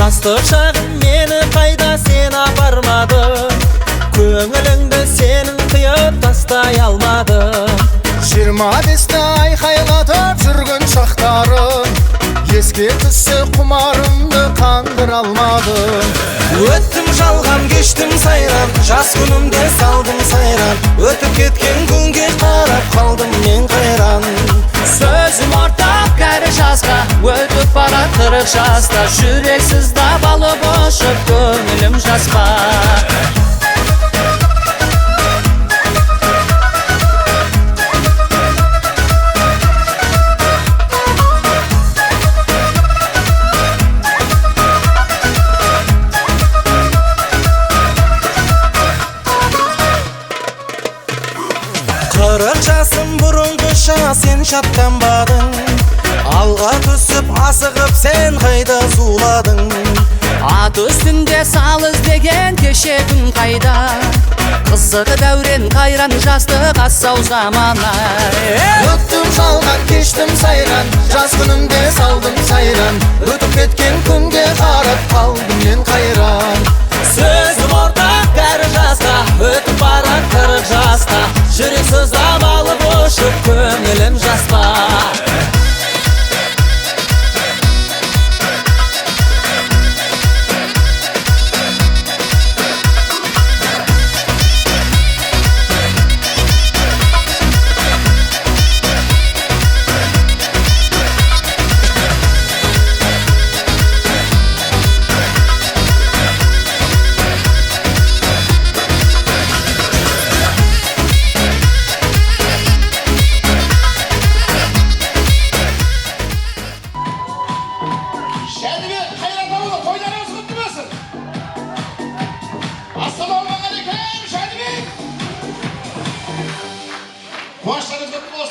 Жастық шағым мені қайда сен апармады, көңіліңді сенің қиып тастай алмады. 25-те айқайлатып жүрген шақтарым, еске түссе құмарымды қандыра алмадым. Өттім жалған, кештім сайран, жас күнімде салдым сайран. Өтіп кеткен күнге қарап қалдым мен қайран. Сөзім ортақ кәрі жасқа, өтіп барат 40 жаста. Жүрексіз дабалы бошып, көңілім жасқа. Жасым бұрынғыша сен шаттанбадың, алға түсіп асығып сен қайда зуладың. Ат үстінде сал іздеген кеше күн қайда, қызығы дәурен қайран жастық асау замана. Өттім жалған, кештім сайран, жас күнімде салдым сайран. Өтіп кеткен күнге қарап қалдым мен қайран. Сөзім ортақ кәрі жасқа, өтіп барат 40 жаста. Жүрексіз дабалы бошып, көңілім жасқа.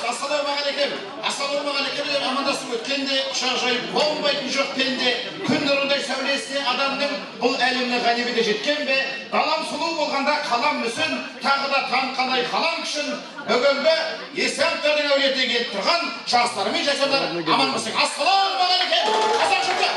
Ассалаумағалейкум. Амандасып өткенде құшақ жайып қонбайтын жоқ пенде. Күн нұрындай сәулесіне адамның бұл әлеміне ғанибеті жеткен бе? Далам сұлу болғанда қалам мүсін, тағы да танқалай қалам күшін. Бүгінгі Есентайдың әулетіне келіп тұрған жастар мен жастар аман болсын. Ассалаумағалейкум. Қазақ жұрты.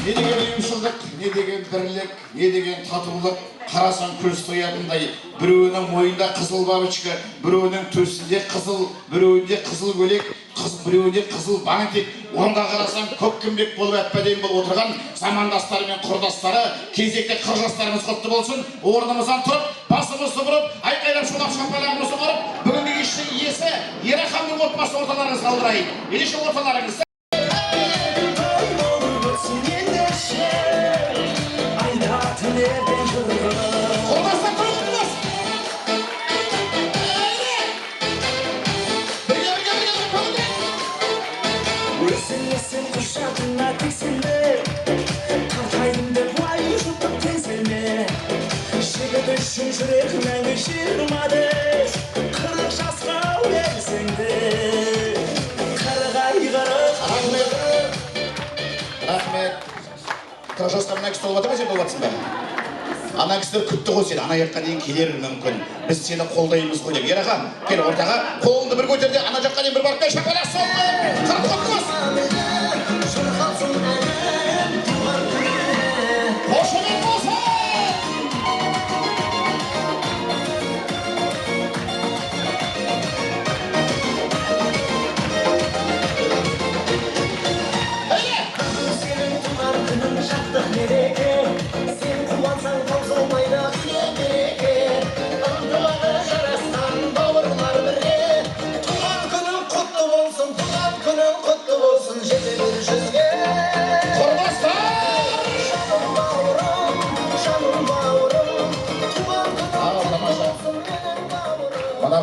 Не деген ұйымшылдық, не деген бірлік, не деген татулық. Қарасаң көз тоятындай, біреуінің мойында қызыл бабочка, біреуінің төсінде қызыл, біреуінде қызыл көйлек, біреуінде қызыл бантик. Онда қарасаң көккімбек болып әппәден болып отырған замандастары мен құрдастары, кезекте қыр жастарымыз құтты болсын. Орнымыздан тұрып, басымызды бұрып, айқайлап шулап шапалағымызды ұрып, бүгінгі кештің иесі Ераханның отбасы орталарыңызға алдырайын. Ендеше орталарыңызды қырық жасқа мына кісі толып жатыр ма, сен толып жатсың ба? Ана кісілер күтті ғой сені, ана жаққа дейін келер мүмкін. Біз сені қолдаймыз ғой деп. Ерахан, кел ортаға, қолыңды бір көтерде, ана жаққа дейін бір барып кел, шапалақ соғып, қырық қоқтымыз. Қошемет болсын!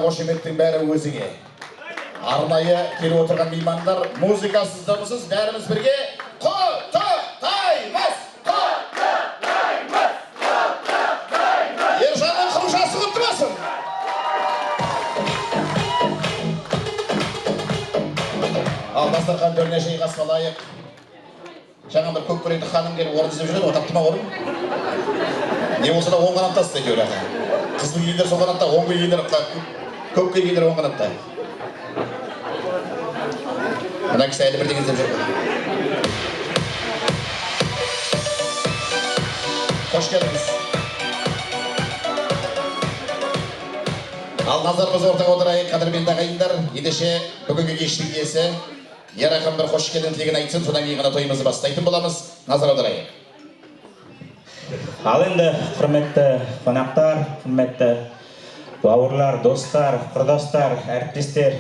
Қошеметтің бәрі өзіңе. Арнайы келіп отырған меймандар, музыкасыз дыбыссыз бәріміз бірге құттықтаймыз! Құттықтаймыз! Құттықтаймыз! Ержанның қылшасы құтты болсын! Ал дастархан төріне шайға салайық. Жаңа бір көк көректі ханым келіп орын іздеп жүреді, отапты ма орын? Не болса да оң қанатта істейді өйрақы. Қызыл киіндер сол қанатта, оңғы киіндер көкке киіндер оң қанатта. Мына кісі әлі бірдеңе іздеп жүр. Қош келдіңіз. Ал назарымыз ортаға отырайық, қадірменді ағайындар. Ендеше бүгінгі кештің иесі Ерақын бір қош келдің тілегін айтсын, содан кейін ғана тойымызды бастайтын боламыз. Назар аударайық. Ал енді құрметті қонақтар, құрметті бауырлар, достар, құрдастар, әріптестер,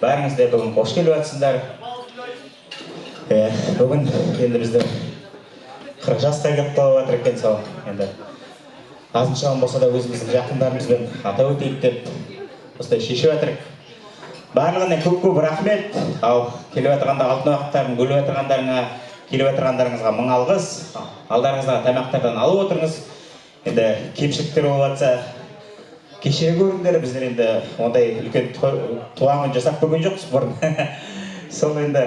бәріңіз де бүгін қош келіп жатсыңдар. Бүгін енді бізді 40 жасқа келіп қалып жатыр екен, сол енді азыншағын болса да өзіміздің жақындарымызбен атап өтейік деп осылай шешіп жатырық. Барлығына көп рахмет. Ал келіп отырғанда алтын уақыттарын бөліп отырғандарыңа, келіп отырғандарыңызға мың алғыс. Алдарыңыздағы тамақтардан алып отырыңыз. Енді кемшіліктер болып жатса, кешіре көріңдер. Біздер енді ондай үлкен туаңын жасап көрген жоқпыз бұрын. Сол енді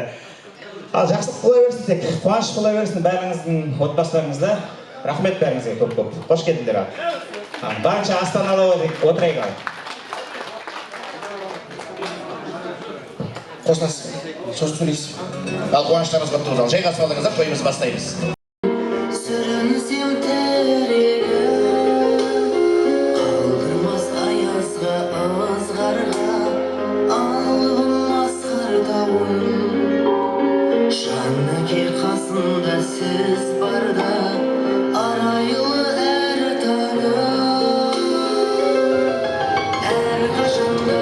ал жақсылық бола берсін, тек қуаныш бола берсін бәріңіздің отбасыларыңызда. Рахмет бәріңізге көп. Қош келдіңдер. Барынша астанада отырайық. Қосыласыз, сөз сөйлейсіз. Ал қуаныштарыңыз құтты болсын. Жайғасып алыңыздар, тойымызды бастаймыз. Сүрінсем тірегі, қалдырмас аязға, ызғарға, албымас қыртауым. Жаннеке қасымда сіз барда, арайлы әр таңым. Әрқашанда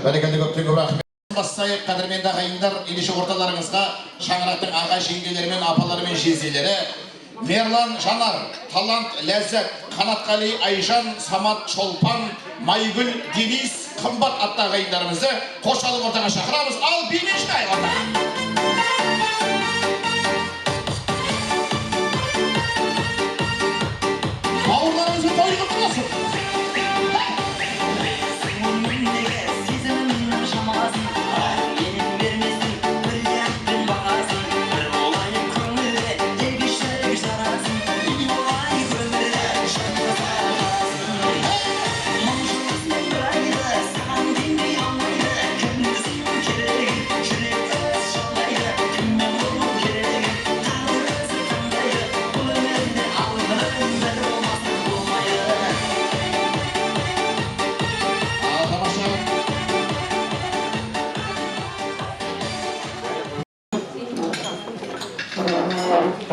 Бәрекелді көптен көп рахмет. Бастайық, қадірменді ағайындар, ендеше орталарыңызға шаңырақтың аға жеңгелері мен апалары мен жезделері Мерлан Жанар, Талант Ләззат, Қанатқали Айжан, Самат Чолпан, Майгүл Денис, қымбат атты ағайындарымызды қош алып ортаға шақырамыз. Ал бимен жинайық ортаға. Бауырларымызбен той құтты болсын.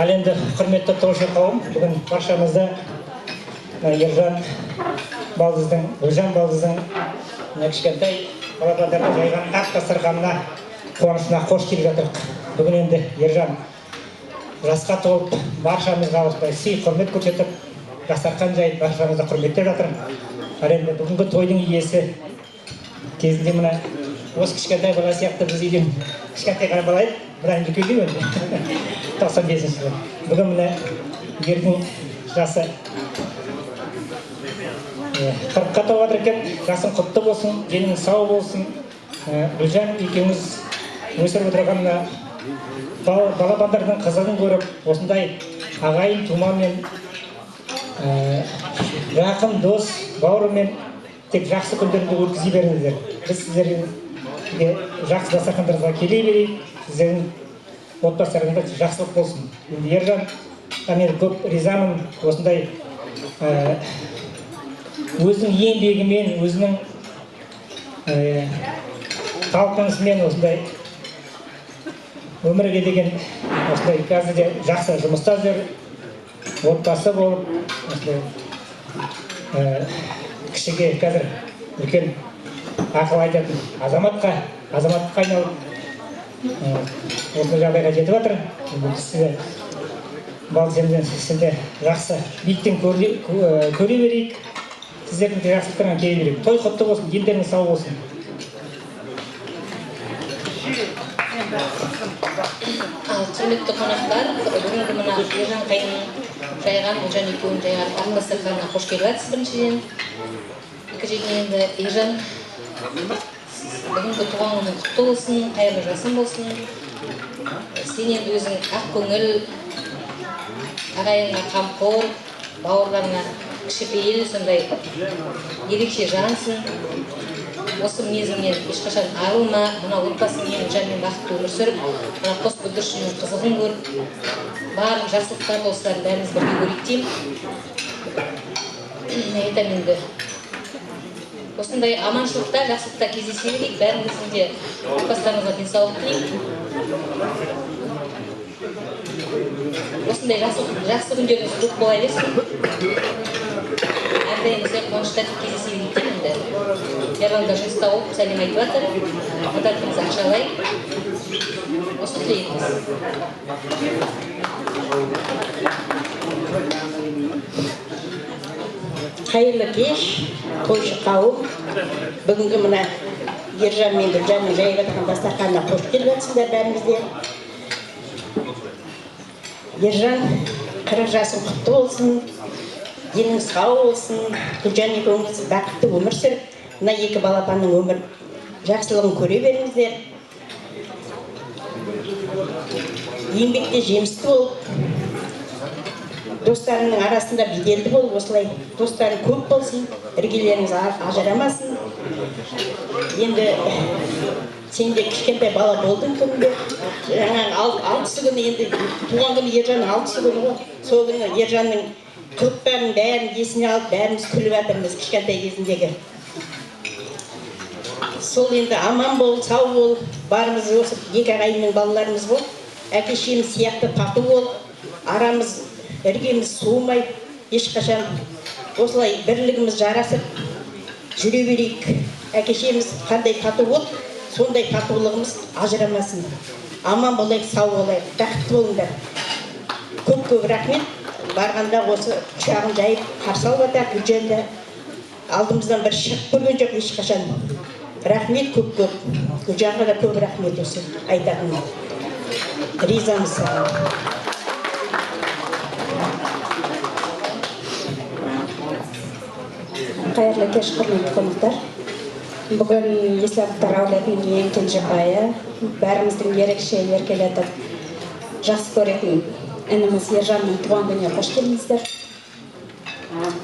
Ал енді құрметті тоғышар қауым, бүгін баршамызды Ержан балдыздың, Гүлжан балдыздың кішкентай балапандарға жайған ақ дастарханына қуанышына қош келіп жатырық. Бүгін енді Ержан жасқа толып, баршамызға осылай сый құрмет көрсетіп, дастархан жайып, баршамызды құрметтеп жатыр. Ал енді бүгінгі тойдың иесі кезінде мына осы кішкентай бала сияқты біз үйден кішкентай ғана бала еді, бірақ үлкейген енді 95-ші жылы. Бүгін мына ердің жасы 40-қа толып жатыр екен. Жасың құтты болсын, денің сау болсын. Гүлжан екеуміз өсіріп отырған мына балапандардың қызығын көріп, осындай ағайын тумамен, жақын дос, бауырымен тек жақсы күндерді өткізе беріңіздер. Біз сіздерге жақсы дастархандарыңызға келе берейік, сіздердің отбасыларыңызда жақсылық болсын. Енді Ержан, мен көп ризамын, осындай өзінің еңбегімен, өзінің талпынысымен осындай өмірге деген осындай қазір де жақсы жұмыста жүр, отбасы болып, кішіге қазір үлкен ақыл айтатын азаматқа айналып осы жағдайға жетіп жатыр. Сізді балдыземден сізді жақсы биіктен көре берейік, сіздердің де жақсылықтарына келе берейік. Той құтты болсын, дендеріңіз сау болсын. Құрметті қонақтар, бүгінгі мына Ержан қайын жайған, Гүлжан екеуін жайған ақ дастарханына қош келіп жатсыз біріншіден. Екіншіден енді Ержан бүгінгі туған күнің құтты болсын, қайырлы жасың болсын. Сен енді өзің ақ көңіл, ағайынға қамқор, бауырларыңа кішіпейіл, сондай ерекше жансың. Осы мінезіңнен ешқашан арылма, мына отбасыңмен жанмен бақытты өмір сүріп, мына қос бүлдіршіннің қызығын көріп, барлық жақсылықтар осылардың бәріміз бірге көрейік деймін. Айтамын енді, осындай аманшылықта, жақсылықта кездесе берейік, бәріңіздің де отбасыларыңызға денсаулық тілеймін. Осындай жақсы күндеріңіз көп бола берсін. Әрдайым осылай қуанышта кездесе берейік деймін енді. Ерланда жұмыста болып сәлем айтып жатыр, мадатыңыз ақшалай. Осы тілейміз. Қайырлы кеш, тойшы қауым. Бүгінгі мына Ержан мен Гүлжанның жайып жатқан дастарханына қош келіп жатсыңдар бәріңізде. Ержан, 40 жасың құтты болсын, денің сау болсын, Гүлжан екеуіңіз бақытты өмір сүріп, мына екі балапанның өмір жақсылығын көре беріңіздер. Еңбекте жемісті болып, достарының арасында беделді болып, осылай достарың көп болсын, іргелеріңіз ажырамасын. Енді сен де кішкентай бала болдың күнде. Жаңағы 6-сы күні, енді туған күні Ержанның 6-сы күні ғой. Сол күні Ержанның қылықтарын бәрін есіне алып, бәріміз күліп жатырмыз кішкентай кезіндегі. Сол енді аман бол, сау бол, барымыз осы екі ағайынның балаларымыз бол, әке-шешеміз сияқты тату бол, арамыз, іргеміз суымай, ешқашан осылай бірлігіміз жарасып жүре берейік. Әке-шешеміз қандай тату бол, сондай татулығымыз ажырамасын. Аман болайық, сау болайық, бақытты болыңдар. Көп рахмет. Барғанда осы құшағын жайып қарсы алып жатыр. Гүлжанды алдымыздан бір шығып көрген жоқ ешқашан. Рахмет көп. Гүлжанға да көп рахмет осы айтатын. Ризамыз. Қайырлы кеш, құрметті қонақтар. Бүгін Еславтар әулетінің ең кенжебайы, бәріміздің ерекше еркелетіп, жақсы көретін ініміз Ержанның туған күніне қош келдіңіздер.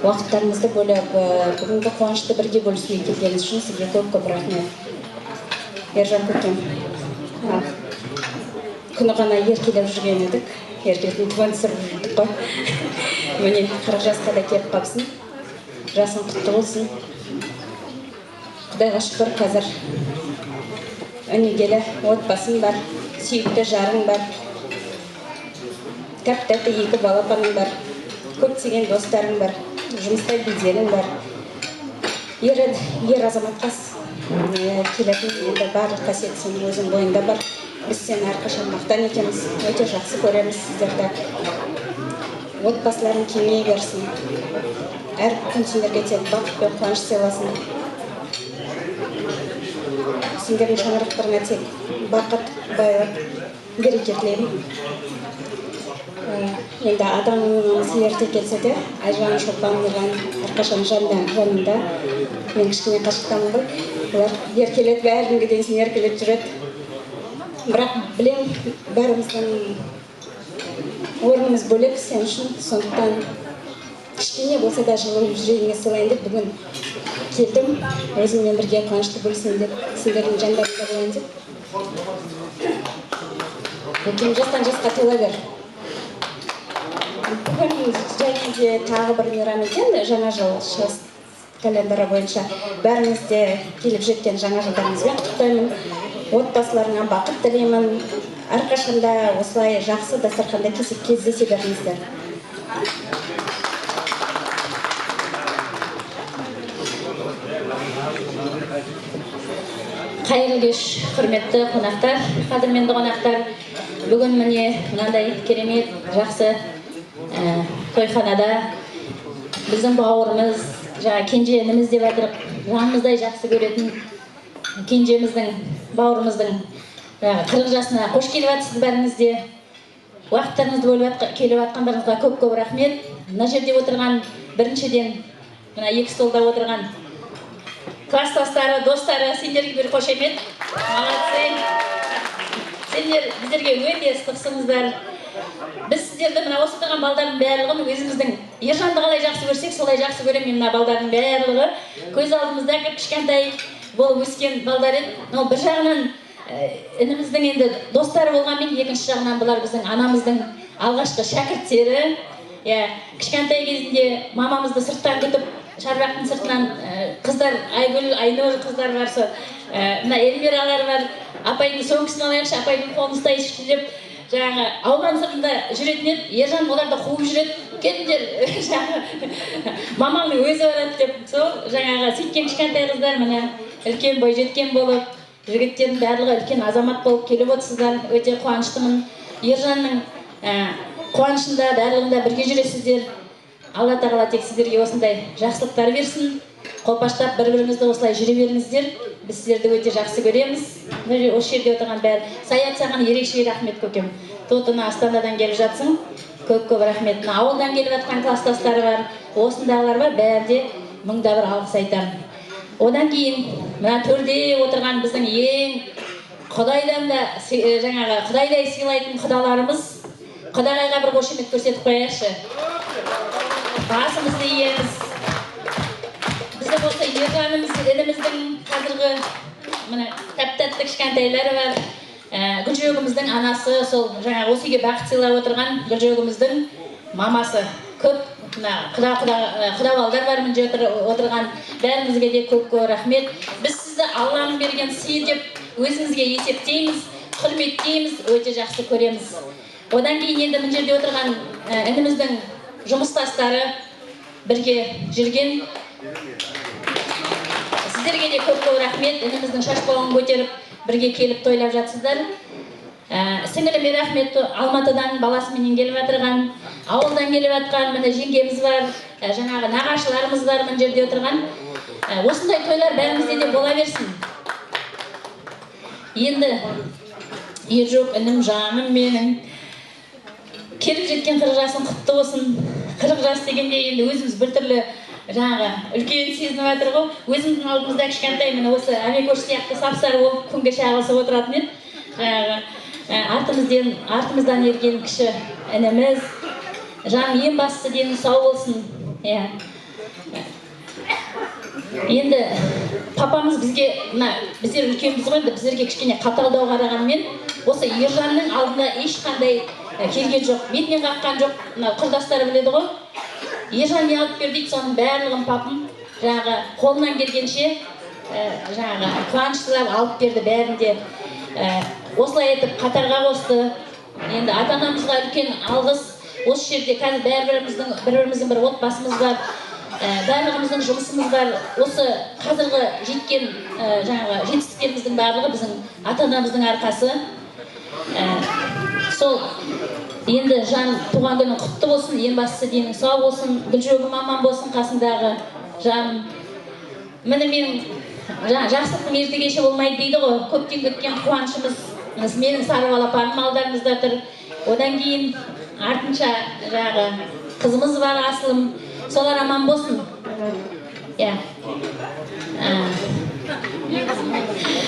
Уақыттарыңызды бөліп, бүгінгі қуанышты бірге бөлісуге келгеніңіз үшін сізге көп рахмет. Ержан көкем, күні ғана еркелеп жүрген едік, еркелетін туған түсіріп жүрдік қой. Міне 40 жасқа да келіп қапсың, жасың құтты болсын. Құдайға шүкір, қазір өнегелі отбасың бар, сүйікті жарың бар. тәп-тәтті 2 балапаным бар, көптеген достарым бар, жұмыста беделім бар. Ер азаматқа келетін енді барлық қасиет сенің өзің бойында бар. Біз сені әрқашан мақтан етеміз, өте жақсы көреміз сіздерді. Отбасыларың кеңейе берсін. Әр күн сендерге тек бақыт пен қуаныш сыйласын. Сендердің шаңырақтарыңа тек бақыт, байлық, береке тілеймін. Енді адамымыз ерте келсе де, Айжан, Шолпан, Нұржан әрқашан жанында. Мен кішкене қашықтамын ғой. Олар еркелет, бәрінге дейін сен еркелет жүреді. Бірақ білем, бәріміздің орнымыз бөлек сен үшін, сондықтан кішкене болса да жылы жүрегіңе сыйлайын деп бүгін келдім. Өзіммен бірге қуанышты бөлісейін деп, сендердің жандарыңда болайын деп. Өйткені жастан жасқа тола бер. Бүгін және де тағы бір мейрам екен, жаңа жыл шығыс календары бойынша. Бәріңіз де келіп жеткен жаңа жылдарыңызбен құттықтаймын. Отбасыларыңа бақыт тілеймін. Әрқашанда осылай жақсы дастарханда кездесе беріңіздер. Қайырлы кеш, құрметті қонақтар, қадірменді қонақтар. Бүгін міне мынандай керемет жақсы тойханада біздің бауырымыз, кенже ініміз деп айтырық, жанымыздай жақсы көретін кенжеміздің, бауырымыздың 40 жасына қош келіп жатсыз бәріңізде. Уақыттарыңызды бөліп келіп жатқандарыңызға көп-көп рахмет. Мына жерде отырған біріншіден, мына екі столда отырған класстастары, достары, сендерге бір қошемет. Молодцы. Сендер біздерге өте ыстықсыңыздар. Біз сіздерді мына осы тұрған балдардың барлығын өзіміздің Ержанды қалай жақсы көрсек, солай жақсы көремін мына балдардың барлығы. Көз алдымызда кішкентай болып өскен балдар еді. Бір жағынан ініміздің енді достары болғанмен, екінші жағынан бұлар біздің анамыздың алғашқы шәкірттері. Кішкентай кезінде мамамызды сырттан күтіп, шарбақтың сыртынан қыздар, Айгүл, Айнұр қыздар бар, мына Эльмиралар бар. Апайдың соңғысын алайықшы, апайдың қолын ұстайықшы деп, ауған сыртында жүретін еді. Ержан оларды қуып жүреді. Кетіңдер, мамамның өзі барады деп. Сол сөйткен кішкентай қыздар міне үлкен бой жеткен болып, жігіттердің барлығы үлкен азамат болып келіп отырсыздар. Өте қуаныштымын. Ержанның қуанышында, барлығында бірге жүресіздер. Алла тағала тек сіздерге осындай жақсылықтар берсін. Қолпаштап бір-біріңізді осылай жүре беріңіздер. Біз сіздерді өте жақсы көреміз. Осы жерде отырған бәрі. Саят, саған ерекше рахмет көкем. Тотына Астанадан келіп жатсың. Көп-көп рахмет. Ауылдан келіп жатқан класстастары бар, осындағылар бар, бәрі де мыңда бір алғыс айтамын. Одан кейін мына төрде отырған біздің ең Құдайдан да Құдайдай сыйлайтын құдаларымыз. Құдағайға бір қошемет көрсетіп қояйықшы. Басымызды иеміз. Біздің осы Ержанымыз, ініміздің қазіргі тәп-тәтті кішкентайлары бар. Гүлжөгіміздің анасы, сол осы үйге бақыт сыйлап отырған Гүлжөгіміздің мамасы. Көп құдабалдар бар мына жерде отырған. Бәріңізге де көп-көп рахмет. Біз сізді Алланың берген сый деп өзімізге есептейміз, құрметтейміз, өте жақсы көреміз. Одан кейін енді мына жерде отырған ініміздің жұмыстастары бірге жүрген. Сіздерге де көп-көп рахмет. Ініміздің шашбауын көтеріп, бірге келіп тойлап жатсыздар. Сіңіліме рахмет. Алматыдан баласымен келіп жатырған, ауылдан келіп жатқан міне жеңгеміз бар, нағашыларымыз бар мына жерде отырған. Осындай тойлар бәрімізде де бола берсін. Енді Ержок інім, жаным менің. Келіп жеткен 40 жасың құтты болсын. 40 жас дегенде енді өзіміз біртүрлі үлкен сезініп жатыр ғой. Өзіміздің алдымызда кішкентай міне осы әмекөш сияқты сап-сары болып күнге шағылысып отыратын еді. Артымыздан ерген кіші ініміз. Жаным ең бастысы дені сау болсын. Енді папамыз бізге, біздер үлкенбіз ғой, біздерге кішкене қаталдау қарағанмен, осы Ержанның алдына ешқандай келген жоқ, бетінен қаққан жоқ. Құрдастары біледі ғой. Ержан не алып бер дейді, соның барлығын папым қолынан келгенше қуаныштылап алып берді бәрінде. Осылай етіп қатарға қосты. Енді ата-анамызға үлкен алғыс. осы жерде қазір бір-біріміздің бір отбасымыз бар, барлығымыздың жұмысымыз бар. Осы қазіргі жеткен жаңағы жетістіктеріміздің барлығы біздің ата-анамыздың арқасы. Сол енді жан туған күні құтты болсын, ең бастысы денің сау болсын, гүл-жүрегім аман болсын, қасындағы жаным. Міне мен жақсылықтың ерте кеші болмайды дейді ғой, көптен күткен қуанышымыз менің сары балапаным алдарыңызда тұр. Одан кейін артынша жаңағы қызымыз бар, Асылым, солар аман болсын.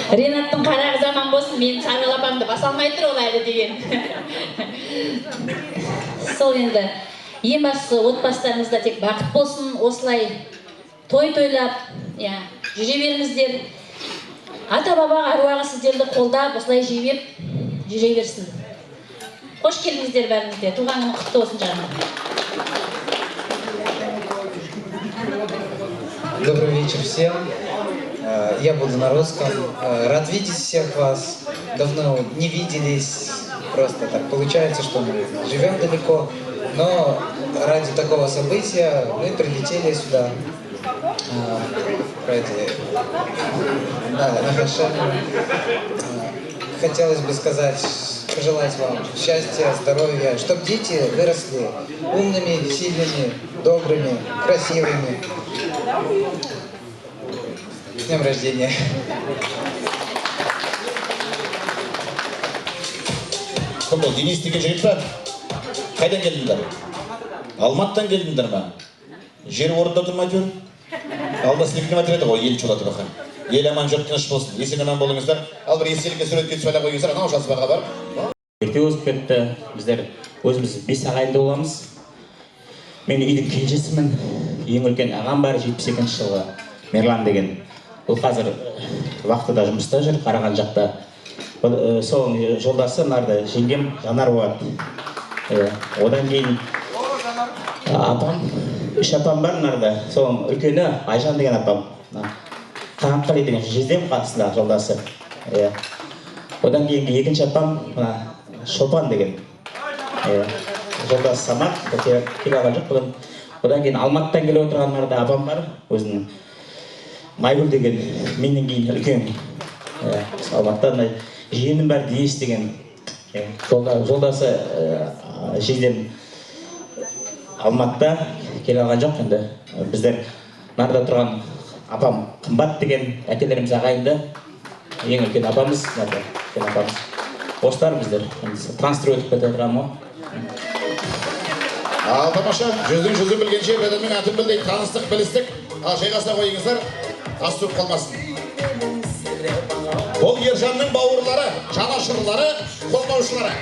Ренаттың қара қызы аман болсын, менің сары балапанымды баса алмай тұр ол әлі деген. Сол енді ең бастысы отбасыларыңызда тек бақыт болсын, осылай той тойлап, жүре беріңіздер. Ата-бабаға аруағы сіздерді қолдап, осылай жебеп жүре берсін. Қош келдіңіздер бәріңізде. Туған күні құтты болсын жаным. Добрый вечер всем. Я буду на русском. Рад видеть всех вас. Давно не виделись. Просто так получается, что мы живем далеко. Но ради такого события мы прилетели сюда. Ради Нахашана. Хотелось бы сказать, пожелать вам счастья, здоровья, чтобы дети выросли умными, сильными, добрыми, красивыми. С днем рождения! Кім бұл? Денис деген жігіт па? Қайдан келдіңдер? Алматыдан келдіңдер ма? Жер орында тұрмай жүр? Алда сілкініп атыр еді ғой, ел чулатып бақан. Ел аман жұрт тыныш болсын. Есен аман болыңыздар. Ал бір естелікке суретке түсіп ала қойыңыздар. Анау жазбаға бар. Ерте өсіп кетті. Біздер өзіміз 5 ағайынды боламыз. Мен үйдің келжесімін. Ең үлкен ағам бар 72-ші жылғы Мерлан деген. Ол қазір вақтыда жұмыста жүр, Қараған жақта. Сол жолдасы нарды жеңгем Жанар болады. Одан кейін апам, 3 апам бар нарды. Сол үлкені Айжан деген апам. Қанатқали деген жездем қатысында жолдасы. Одан кейінгі екінші апам Шопан деген жолдасы Самат. Келе алған жоқ. Одан кейін Алматыдан келе отырғанларда апам бар. Өзінің Майгүл деген менен кейін үлкен. Алматыдан жиенім бар Денис деген жолдасы жездем Алматыда келе алған жоқ. Енді біздер нарда тұрған апам Қымбат деген әкелеріміз ағайынды. Ең үлкен апамыз, Осылар біздер трансфер өтіп кете отырған ма? Ал тамаша, жүздің білгенше бәдімнің атын білдей таныстық, білістік. Ал жайғаса қойыңыздар, ас тұрып қалмасын. Ол Ержанның бауырлары, жанашырлары, қолдаушылары.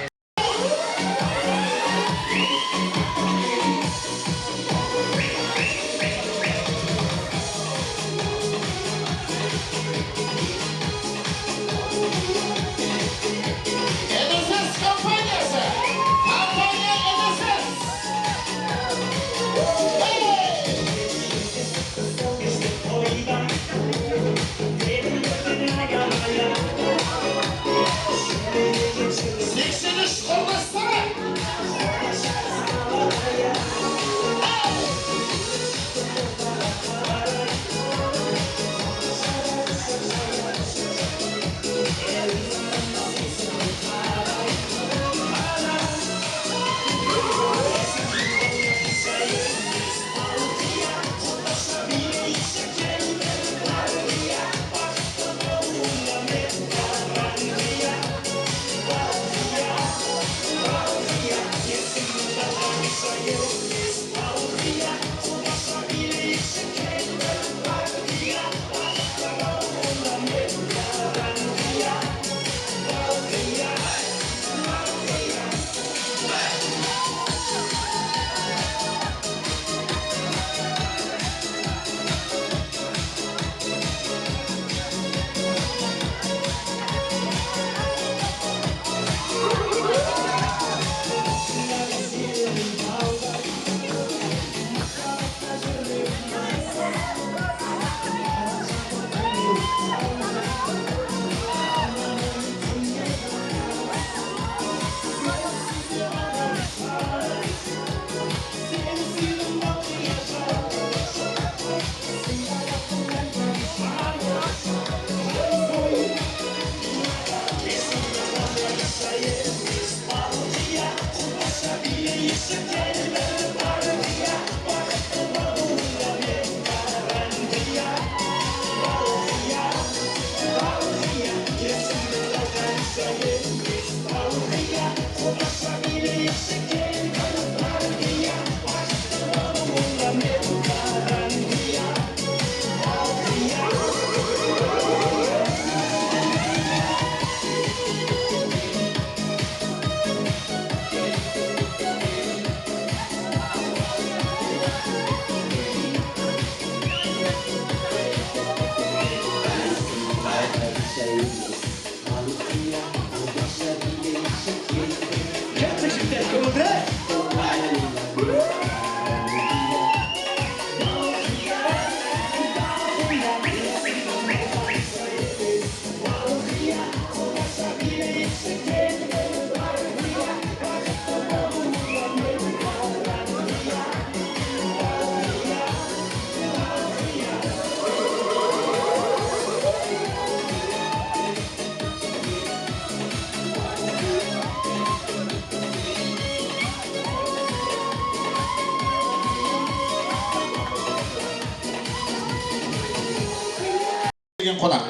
келген қонақ,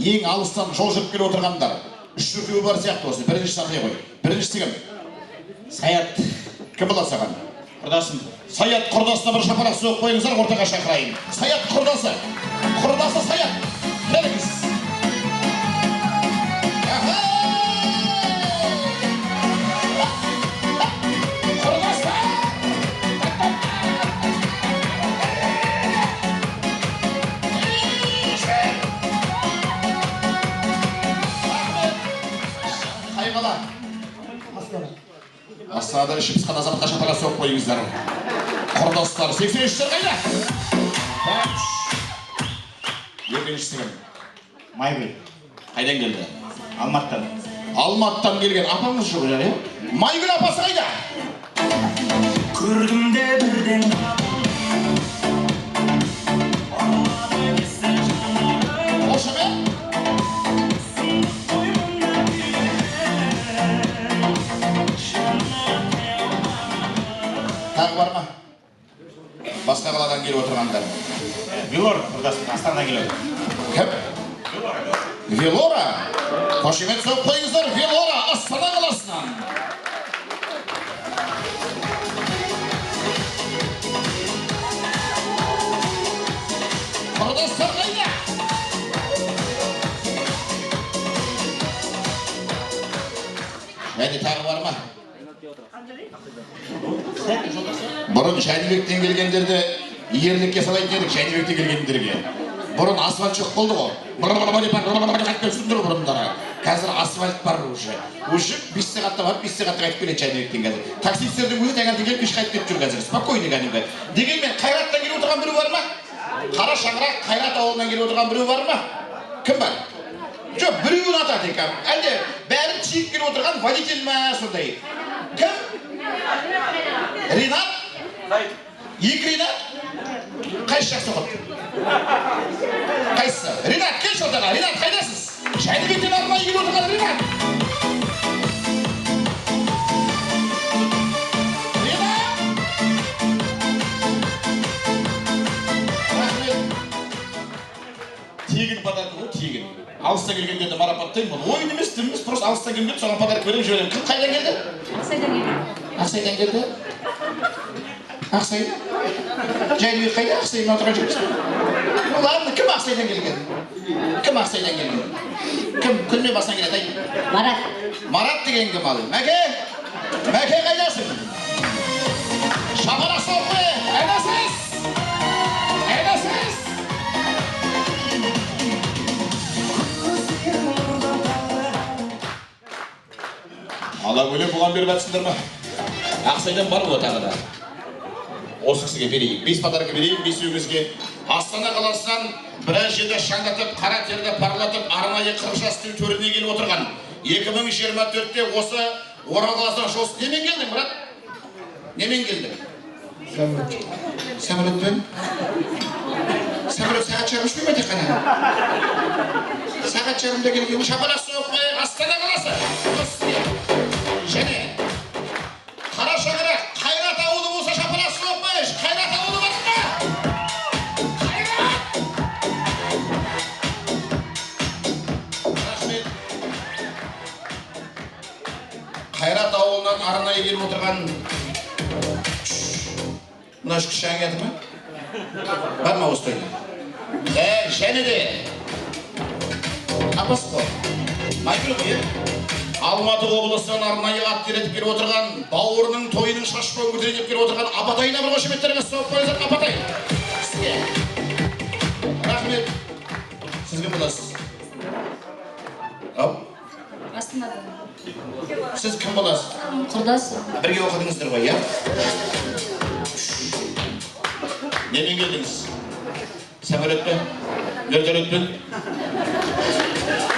ең алыстан жол жүріп келіп отырғандар, 3 төртеуі бар сияқты осы. Бірінші сақай қой. Біріншісі кім? Саят. Кім болады саған? Құрдасым. Саят құрдасына бір шапалақ соғып қойыңыздар, ортаға шақырайын. Саят құрдасы. Құрдасы Саят. Келіңіз. Астанада ішіп пысқан азаматқа шапалақ соғып қойыңыздар. Құрдастар, 83-тер қайда? Екіншісі кім? Майгүл. Қайдан келді? Алматтан. Алматтан келген апаңыз жоқ жағы, е? Майгүл апасы қайда? Көрдім де бірден Осы ме? Тағы бар ма? Басқа қаладан келіп отырғандар. Велор, Астанадан келеді. Кім? Велора? Қошемет соғып қойыңыздар, Велора, Астана қаласынан. Құрдастар қайда? Және тағы бар ма? Бұрын Жәнібектен келгендерді ерлікке салайын дедік, Жәнібектен келгендерге. Бұрын асфальт жоқ болды ғой. Бұрындары. Қазір асфальт бар уже. Уже 5 сағатта барып, 5 сағатта қайтып келеді Жәнібектен қазір. Таксистердің өзі таңертең келіп кеш қайтып кетіп жүр қазір. Спокойно кәдімгі. Дегенмен Қайраттан келіп отырған біреу бар ма? Қара шаңырақ Қайрат ауылынан келіп отырған біреу бар ма? Кім бар? Жоқ, біреуін атады екен. Әлде бәрін чиіп келіп отырған водитель ма сондай? Кім? Ринат? Екі Ринат? Қайсы жақсы оқыды? Қайсысы? Ринат, келші ортаға. Ринат, қайдасыз? Жәнібектен арнайы келіп отырған Ринат. Ринат! Рахмет. Тегін подарка ғой, тегін. Алыстан келгендерді марапаттаймын. Ойын емес, тым емес, просто алыстан келгендер соған подарка беріп жіберемін. Кім қайдан келді? Ақсайдан келді. Ақсайдан келді? Ақсайдан? Жәнібек қайда? Ақсайдан отырған жүрміз. Ладно, кім Ақсайдан келген? Кім Ақсайдан келген? Кім күнме басынан келеді? Марат. Марат деген кім ал? Мәке? Мәке қайдасың? Шапалақ соғып қой! Қайдасыз? Қайдасыз? Ала бөлек бұған беріп әтсіңдер ма? Ақсайдан бар ғой тағы да. Осы кісіге берейік. 5 подарка берейік, 5-еуіңізге. Астана қаласынан біраз жерде шаңдатып, қара терді парлатып, арнайы қырғызстан төріне келіп отырған. 2024-те осы Орал қаласынан жосы. Немен келдің, брат? Немен келдің? Самолетпен? Самолет сағат жарым үшпей ме тек қана? Сағат жарымда келген шапалақ соғып қойып, Астана қаласы. Және қара шаңырақ Қайрат ауылы болса шапалақ соғып қойыш. Қайрат ауылы бар ма? Қайрат! Рахмет. Қайрат ауылынан арнайы келіп отырған мына үш кіші әңгеді ма? Бар ма осы тойда? Және де апасы қой. Майгүл қой. Алматы облысынан арнайы ат теретіп келіп отырған, бауырының тойының шашпауын көтеріп келіп отырған Апатайына бір қошеметтеріңіз соғып қойыңыздар. Апатай. Сізге. Рахмет. Сіз кім боласыз? Ау? Астанадан. Сіз кім боласыз? Құрдас. Бірге оқыдыңыздар ғой, иә? Немен келдіңіз? Самолетпен? Вертолетпен?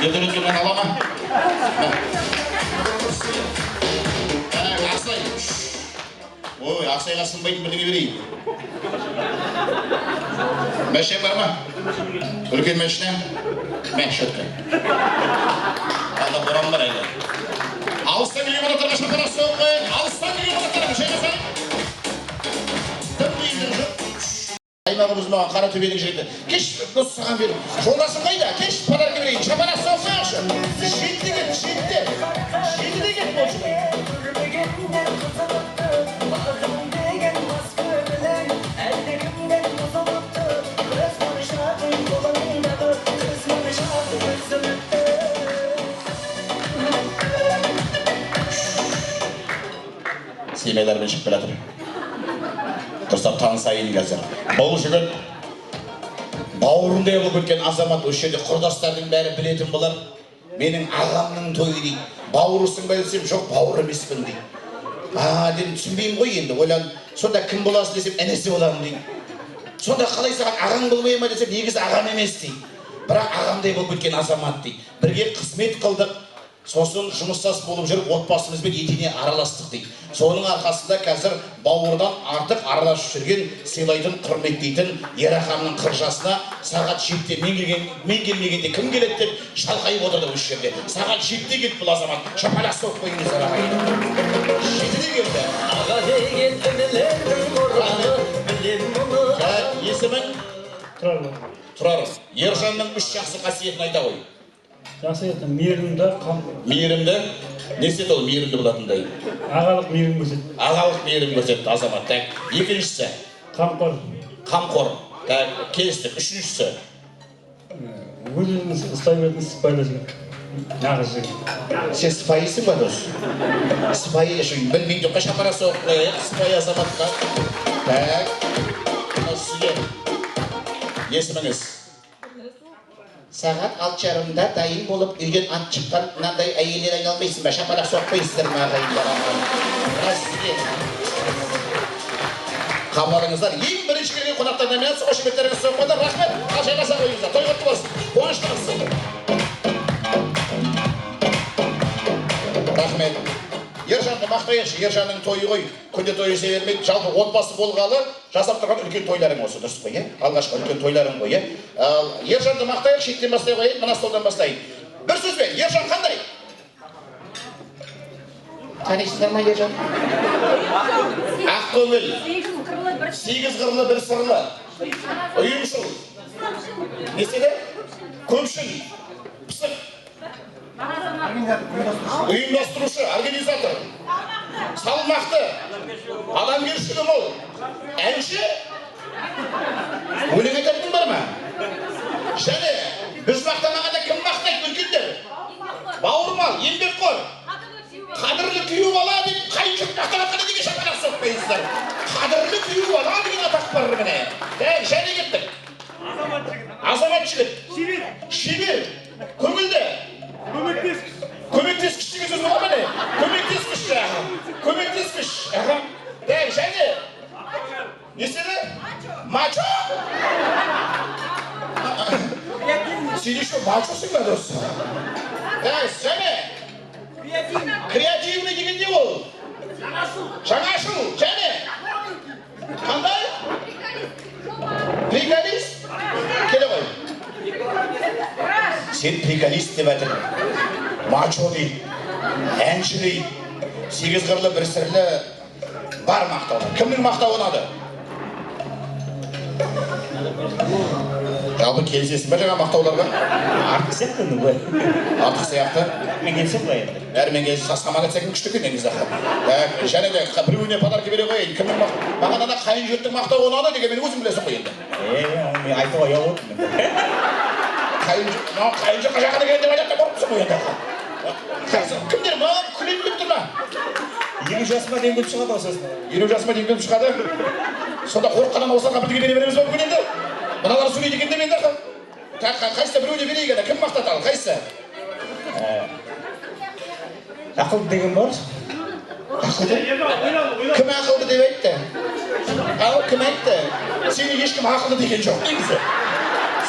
Вертолетпен мен ала ма? Ақсай. Ой, Ақсайға сынбайтын бірдеңе берейін. Мәшен бар ма? Үлкен мәшіне? Мәш өтті. Алда боран бар әлі. Алыстан келген қонақтарға шапалақ соғып қойын. Алыстан келген қонақтарға шайқасайын. Тым миыңдар жоқ. аймағы бұзмаған қара төбенің жігіті. Кеш, дос саған беріп. Жолдасың қайда? Кеш, подарка берейін. Шапалақ соқпайықшы. Жетті кет, жетті. Жетті кет болшы. Семейлермен шығып келатыр. Дұрыстап танысайын қазір. Бұл жігіт бауырындай болып кеткен азамат, осы жерде құрдастардың бәрі білетін болар. Менің ағамның тойы дейді. Бауырысың ба десем, жоқ, бауыр емеспін дейді. Дедім, түсінбеймін ғой енді. Ойлан, сонда кім боласың десем, інісі боламын дейді. Сонда қалай саған ағаң болмай ма десем, негізі ағам емес дейді. Бірақ ағамдай болып кеткен азамат дейді. Бірге қызмет қылдық. Сосын жұмыстас болып жүріп отбасымызбен етене араластық дейді. Соның арқасында қазір бауырдан артық араласып жүрген, сыйлайтын, құрметтейтін Ераханның қыржасына сағат 7-те мен келмегенде кім келеді деп шалқайып отырды осы жерде. Сағат 7-те келді бұл азамат. Шапалақ соғып қойыңыздар ағайын. 7-те келді. Аға деген інілердің ұраны білем мұны. Есімің? Тұрар. Ержанның 3 жақсы қасиетін айта қой. Жақсы еді, мейірімді, мейірімді, не істеді ол мейірімді болатындай? Ағалық мейірім көрсетті. Ағалық мейірім көрсетті азамат. Екіншісі? Қамқор. Қамқор. Келістік. Үшіншісі? Өзіңіз ұстай беретін сыпайы жігіт. Нағыз жігіт. Сен сыпайысың ба дос? Сыпайы үшін білмейді жоққа шапара соғып қояйық, сыпайы азаматқа. Сізге есіміңіз? Сағат 6:30-да дайын болып үйден ат шыққан мынандай әйелдер айналмайсың ба? Шапалақ соқпайсыздар ма ағайындар? Қамалыңыздар. Ең бірінші келген қонақтардан мен қошеметтеріңіз соғып қойды. Рахмет. Жайғаса қойыңыздар. Той құтты болсын. Қуаныштыңыз. Рахмет. Ержанды мақтайықшы. Ержанның тойы ғой. Күнде той есе бермейді. Жалпы отбасы болғалы жасап тұрған үлкен тойларың осы, дұрыс қой, алғашқы үлкен тойларың ғой. Ержанды мақтайық, шеттен бастай қойайық, мына столдан бастайық. Бір сөзбен, Ержан қандай? Танисыңдар ма Ержан? Ақ көңіл, 8 қырлы, 1 сырлы, ұйымшыл, не істеді? Көпшіл, пысық, ұйымдастырушы, организатор, салмақты, адамгершілігі мол, әнші, өлең айтатын бар ма? Және біз мақтамағанда кім мақтайды үлкендер? Бауырмал, еңбекқор, қадірлі күйеу бала деп қайын жұрт мақтамаққа деген шапалақ соқпайсыздар. Қадірлі күйеу бала деген атақ бар міне. Және кеттік. Азамат жігіт. Шебер. Көңілді. Көмектескіш деген сөз бола ма не? Көмектескіш. Және не істеді? Мачо? Сен еще мачосың ба дос? Және креативный дегенде ол? Жаңашыл. Және қандай? Приколист? Келе ғой. Сен приколист деп әтір. Мачо дейді. Әнші дейді. 8 қырлы, 1 сірлі бар мақтауы. Кімнің мақтауы ұнады? Жалпы келісесің ба жаңа мақтауларға? Артық сияқты енді бұлай. Артық сияқты? Мен келсе бұлай енді. Бәрімен келсе састама кетсең күшті екен негізі. Және де біреуіне подарка бере қояйын. Кімнің мақтауы? Маған ана қайын жұрттың мақтауы ұнады деген мен өзім білесің ғой енді. Мен айтуға ұялып отырмын. Қайын жұртқа жақын екен деп айтады қорқыпсың ғой енді. Кімдер маған күлейін деп тұр ма? 20 жасыма дейін көп шығады осысын. 20 жасыма дейін көп шығады? Сонда қорыққаннан осыларға бірдеңе бере береміз ба бүгін енді? Мыналар сөйлейді екен деп енді қайсысы біреуіне берейік енді, кім мақтады ал, қайсысы? Ақылды деген бар. Ақылды? Кім ақылды деп айтты? Ал кім айтты? Сені ешкім ақылды деген жоқ негізі.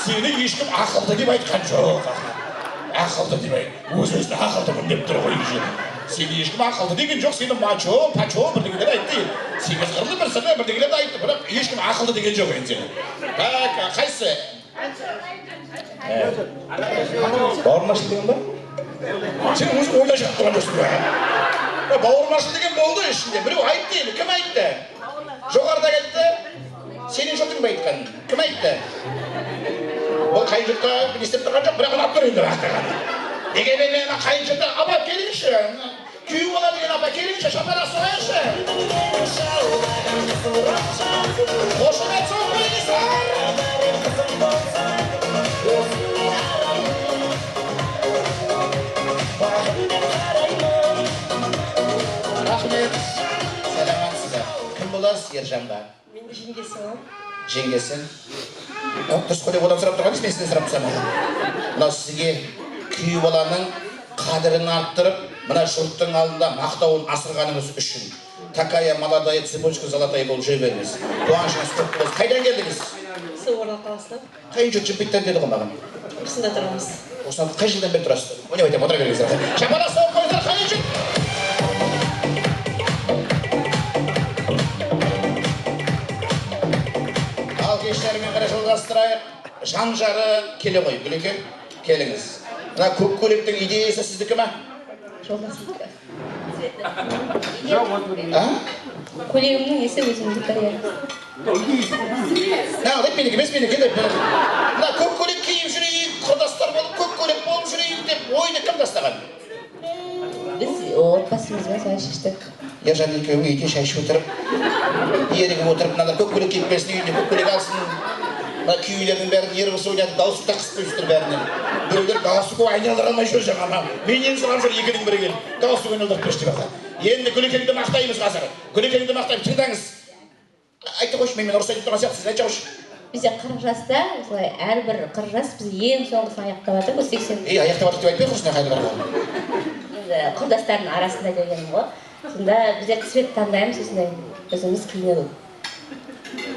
Сені ешкім ақылды деп айтқан жоқ. Ақылды деп айт. Өз-өзіне ақылдымын деп тұр ғой уже. Сені ешкім ақылды деген жоқ, сені мачо, пачо бірдеңелер айтты. 8 қырлы, 1 сырлы бірдеңелер айтты, бірақ ешкім ақылды деген жоқ енді сені. Қайсы? Бауырмашыл деген бар? Сен өзің ойда жатып тұрған жоқсың ба? Бауырмашыл деген болды ішінде. Біреу айтты енді, кім айтты? Жоғарыда кетті? Senin jұртың ба айтқан? Кім айтты? Ол қай жұртта не істеп тұрған жоқ, бірақ ұнап тұр енді рақтаған. Дегенмен мен қай жұртта, апа келіңізші. Күйеу бала деген апа келіңізші, шапалақ соғайыншы. Қошемет соқпайыңыздар. Рахмет. Сәлематсыздар. Кім боласыз, Ержан ба? Мен жеңгесі ғой. Жеңгесі? Дұрыс қой деп одан сұрап тұрған мен сізден сұрап тұрсам. Мынау сізге күйеу баланың қадірін арттырып, мына жұрттың алдында мақтауын асырғаныңыз үшін такая молодая цепочка золотая болып жүре беріңіз. Қуанышыңыз көп болсын. Қайдан келдіңіз? Сыворлық қаласынан. Қай жұрт жымпиттен деді ғой маған? Осында тұрамыз. Осыдан қай жылдан бері тұрасыз? Өне айтайын, отыра беріңіздер. Шапалақ соғып қойыңыздар, қай жұрт? Ал кештерімен қарай жалғастырайық. Жан-жары келе ғой, Гүлекең, келіңіз. Мына көк көйлектің идеясы сіздікі ма? Жолдасымдікі. Көйлегімнің есі өзімдікі. Айтып менікі емес, менікі деп. Мына көк көйлек киіп жүрейік, құрдастар болып, көк көйлек болып жүрейік деп ойды кім тастаған? Біз отбасымызға солай шештік. Ержан екеуің үйде шай ішіп отырып, ерігіп отырып, мыналар көк көйлек киіп берсін, үйінде көк көйлек алсын. Мына күйеулердің бәрін ербісі ойнатып, дауысып тақсып қойыстыр бәрінен. Біреулер галстук айналдыра алмай жүр жаңа. Менен сұрап жүр екінің бірі келіп. Галстук айналдырып берші деп жатыр. Енді Гүлекеңді мақтаймыз қазір. Гүлекеңді мақтаймыз. Тыңдаңыз. Айтты қойшы, мен ұрыс айтып тұрған сияқтысыз, айтшы қойшы. Бізде 40 жаста, осылай әрбір 40 жас біз ең соңғысын аяқтап жатыр, бұл 80. Аяқтап жатыр деп айтпай құрысына қайда бар ғой. Құрдастардың арасында дегенім ғой. Сонда біздер цвет таңдаймыз, осындай өзіміз киінеді.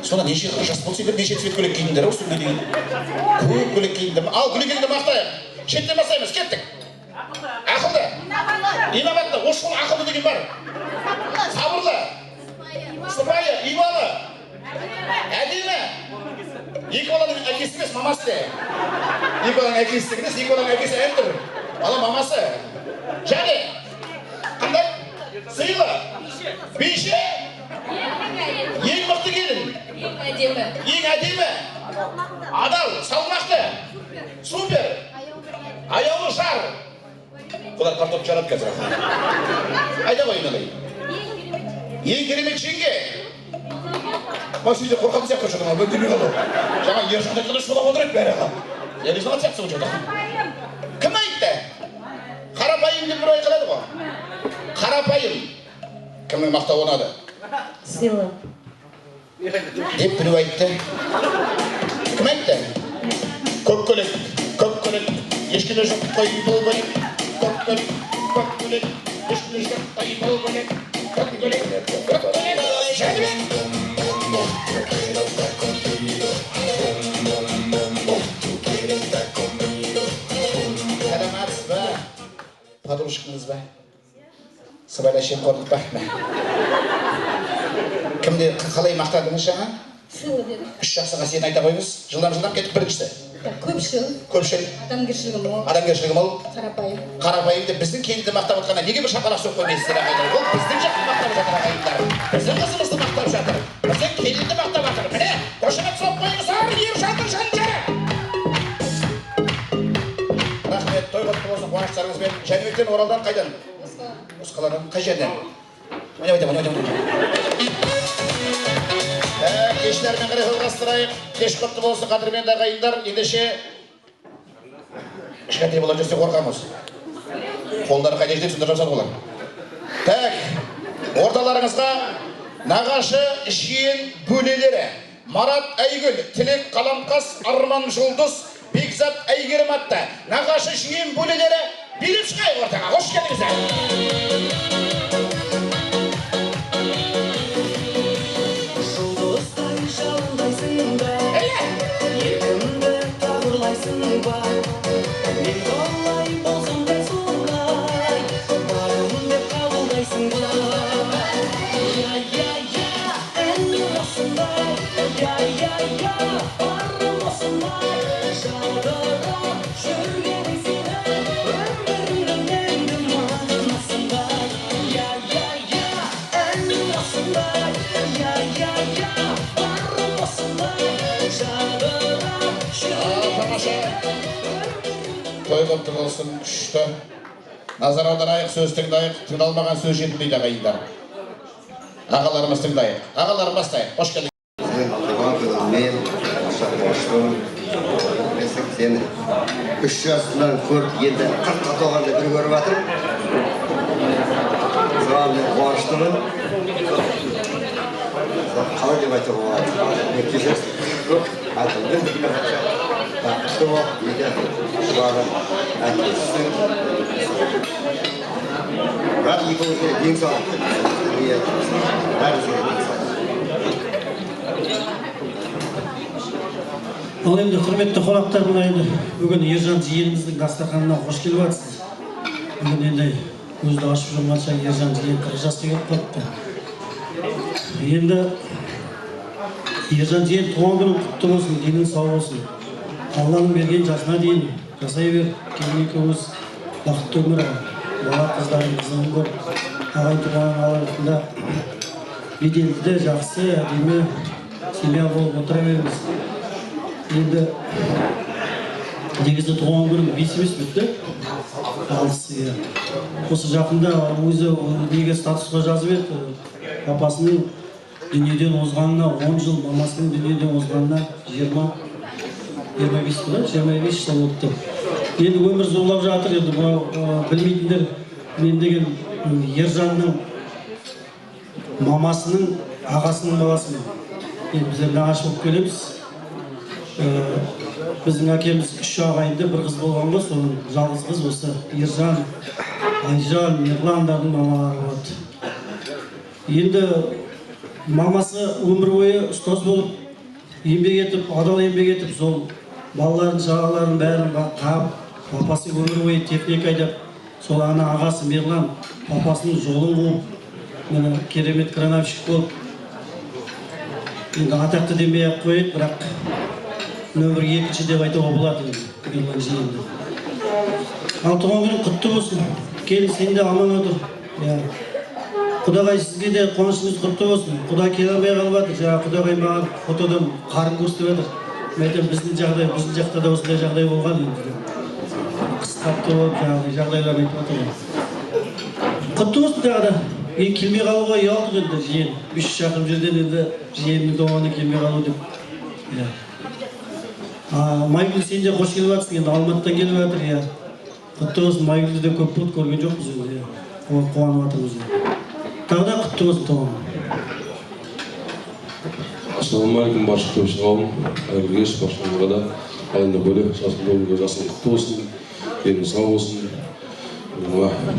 Сонда неше жас болса егер неше цвет көйлек киіндіңдер осы күнге дейін? Көк көйлек киіндім. Ал Гүлекеңді мақтайық. Шеттен бастаймыз, кеттік. Ақылды. Инабатты, осы жол ақылды деген бар. Сабырлы. Сыпайы, ималы. Әдемі. Екі баланың әкесі емес, мамасы де. Екі баланың әкесі емес, екі баланың әкесі әртүр. Ала мамасы. Және қандай? Сыйлы. Бейше. Ең мықты келін. Ең әдемі. Ең әдемі. Адал, салмақты. Супер. Аяулы жар. Бұлар картоп жарады қазір. Айда ғой иналай. Ең керемет жеңге. Басында қорқам сияқты жүрдім, мен демей қалу. Жаңа ержан айтқанда шулап отырады бәрі. Елі салат сияқты жүрді. Кім айтты? Қарапайым деп бір ой қалады ғой. Қарапайым. Кімнің мақтау ұнады? Сыйлы. Деп біреу айтты. Кім айтты? Көк көйлек, көк көйлек. Ешкімде жоқ қой бұл бөлек. Көк көйлек, көк көйлек. Ешкімде жоқ қой бұл бөлек. Көк көйлек, көк көйлек. Жәнібек. Сәлематсыз ба? Подружкаңыз ба? Сыбайлас жемқорлық па? Кімді қалай мақтадыңыз жаңа? Сыйлы деді. Үш жақсы қасиетін айта қойыңыз. Жылдам кеттік біріншісі. Көпшіл. Көпшіл. Адамгершілігі мол. Адамгершілігі мол. Қарапайым. Қарапайым деп біздің келінді мақтап отқанда неге бір шапалақ соқпай қоймайсыздар ағайындар? Ол біздің жақты мақтап жатыр ағайындар. Біздің қызымызды мақтап жатыр. Біздің келінді мақтап жатыр. Міне, қошемет соғып қойыңыздар, Ержанның жан-жары. Рахмет, той құтты болсын, қуаныштарыңызбен. Жәнібектен, Оралдан қайдан? Осы қаладан. Қай жерден? Міне айтамын. Кештермен қарай жалғастырайық. Кеш құтты болсын, қадірменді ағайындар. Ендеше кішкентай бала жүрсе қорқамыз. Қолдары қайда жетеді, сонда жасады олар. Так, орталарыңызға нағашы жиен бөлелері Марат Әйгүл, Тілек Қаламқас, Арман Жұлдыз, Бекзат Әйгерім атты нағашы жиен бөлелері беріп шығайық ортаға. Қош келдіңіздер. той құтты болсын, күшті. Назар аударайық, сөз тыңдайық, тыңдалмаған сөз жетпейді ағайындар. Ағаларымыз тыңдайық. Ағаларым бастайық. Қош келдіңіз. Мен қоштым. Сені 3 жасынан көріп, енді 40-қа толғанда бір көріп жатырмын. Соған мен қуаныштымын. Қалай деп айтуға болады? Мен кешірсіз көп айтылды. Бақытты болып, екі шуағын әкелсін. Бірақ екеуіңізге ең сауап. Бәріңізге ең сауап. Ал енді құрметті қонақтар, мына енді бүгін Ержан жиеніміздің дастарханына қош келіп жатсыз. Бүгін енді көзді ашып жұмғанша Ержан жиен 40 жасқа келіп қалыпты. Енді Ержан жиен туған күнің құтты болсын, денің сау болсын. Алланың берген жасына дейін жасай бер. Кейін екеуміз бақытты өмір бала қыздарын қызығын көріп, ағай туған аларында беделді, жақсы, әдемі семья болып отыра береміз. Енді негізі туған күнім 5 емес бітті. 6-сы. Осы жақында өзі неге статусқа жазып еді. Папасының дүниеден озғанына 10 жыл, мамасының дүниеден озғанына 25 жыл өтті. Енді өмір зорлап жатыр, енді білмейтіндер, мен деген Ержанның мамасының ағасының баласымын. Енді біздер нағашы болып келеміз. Біздің әкеміз 3 ағайынды, бір қыз болған ғой, соның жалғыз қыз осы Ержан, Айжан, Ерландардың мамалары болады. Енді мамасы өмір бойы ұстаз болып, еңбек етіп, адал еңбек етіп, сол балаларын, шағаларын бәрін қағып, папасы өмір бойы техника айдап, сол ағасы Мерлан папасының жолын қуып, керемет крановщик болып, енді атақты демей-ақ қойып, бірақ нөмір 2 деп айтуға болады Ерлан жиенді. Ал туған күнің құтты болсын. Келін, сен де аман отыр. Құдағай сізге де қуанышыңыз құтты болсын. Құда келе алмай қалып жатыр. Жаңа Құдағай маған фотодан қарын көрсетіп жатыр. Мен айтамын, біздің жақта да осындай жағдай болған енді. Қысқапты болып, жағдайларын айтып жатыр. Құтты болсын тағы да. Мен келмей қалуға ұялдық енді жиен. 3 шақырым жерден енді жиеннің туғанына келмей қалу деп. Майгүл, сен де қош келіп жатсың, енді Алматыдан келіп жатыр. Құтты болсын, Майгүлді де көп болды, көрген жоқпыз енді. Қуанып жатырмыз. Тағы да құтты болсын туған. Ассалаумағалейкум, барша көпші қауым. Қайырлы кеш, баршаңызға да айында бөлек жасың құтты болсын, денің сау болсын.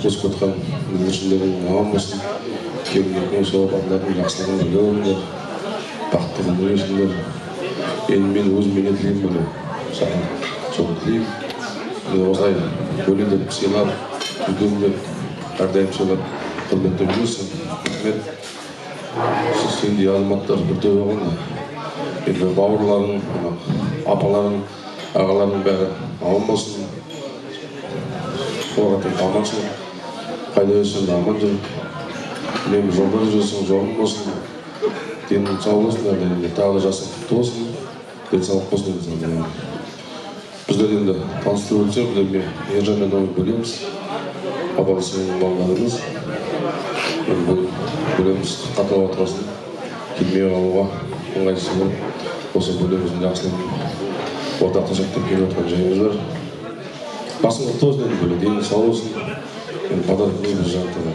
Қосып отқан бүлдіршіндерің аман болсын. Келінетін соғып адамдардың жақсылығын бірге болыңдар. Бақытты күндер өсіңдер. Енді мен өзіммен тілеймін бөлі. Саған соны тілеймін. Осылай бөледіп, сыйлап, үлдемдеп, әрдайым сыйлап, құрметтеп жүрсің. Рахмет. Сендей азаматтар бір төбе болғанда. Енді бауырларың, апаларың, ағаларың бәрі аман болсын. Қорғатын аманшылық. Қайда өсің, аман жүр. Мен жолда жүрсің, жолың болсын. Денің сау болсын, тағы жасың құтты болсын. Денсаулық болсын. Біздер енді таныстырып өтсек, біздерге Ержанмен ойын бөлеміз. Папамыздың балаларымыз. Бөлеміз қаталап отырасын. Келмей қалуға ыңғайсыз болып, осы бөлеміздің жақсылығын ортақ жасақтап келіп жатқан жайымыз бар. Басың құтты болсын енді бөле, денің сау болсын. Подаркымыз біз жантыға.